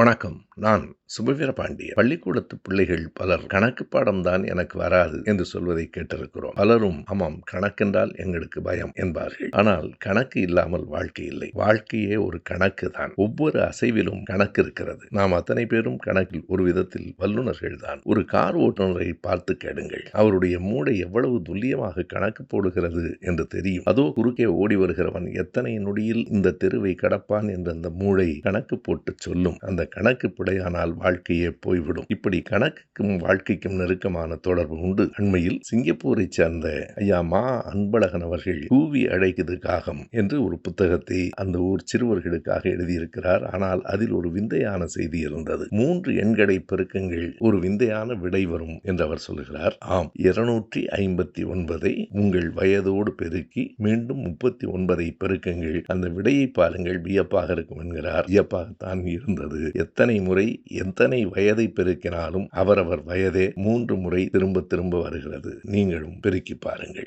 வணக்கம். நான் சுபவீர பாண்டியன். பள்ளிக்கூடத்து பிள்ளைகள் பலர் கணக்கு பாடம் தான் எனக்கு வராது என்று சொல்வதை கேட்டிருக்கிறோம். பலரும் ஆமாம், கணக்கென்றால் எங்களுக்கு பயம் என்பார்கள். ஆனால் கணக்கு இல்லாமல் வாழ்க்கை இல்லை. வாழ்க்கையே ஒரு கணக்கு தான். ஒவ்வொரு அசைவிலும் கணக்கு இருக்கிறது. நாம் அத்தனை பேரும் கணக்கில் ஒரு விதத்தில் வல்லுநர்கள் தான். ஒரு கார் ஓட்டுநரை பார்த்து கேளுங்கள். அவருடைய மூளை எவ்வளவு துல்லியமாக கணக்கு போடுகிறது என்று தெரியும். அதோ குறுக்கே ஓடி வருகிறவன் எத்தனை நொடியில் இந்த தெருவை கடப்பான் என்று அந்த மூளை கணக்கு போட்டு சொல்லும். அந்த கணக்கு பிழையானால் வாழ்க்கையே போய்விடும். இப்படி கணக்குக்கும் வாழ்க்கைக்கும் நெருக்கமான தொடர்பு உண்டு. அண்மையில் சிங்கப்பூரை சேர்ந்த ஐயா மா அன்பழகன் அவர்கள் கூவி அழைக்குது காகம் என்று ஒரு புத்தகத்தை அந்த ஊர் சிறுவர்களுக்காக எழுதியிருக்கிறார். ஆனால் அதில் ஒரு விந்தையான செய்தி இருந்தது. 3 எண்களை பெருக்குங்கள், ஒரு விந்தையான விடை வரும் என்று அவர் சொல்லுகிறார். ஆம், 259 உங்கள் வயதோடு பெருக்கி மீண்டும் 39 பெருக்குங்கள், அந்த விடையை பாருங்கள், வியப்பாக இருக்கும் என்கிறார். வியப்பாகத்தான் இருந்தது. எத்தனை முறை எத்தனை வயதை பெருக்கினாலும் அவரவர் வயதே 3 முறை திரும்ப திரும்ப வருகிறது. நீங்களும் பெருக்கி பாருங்கள்.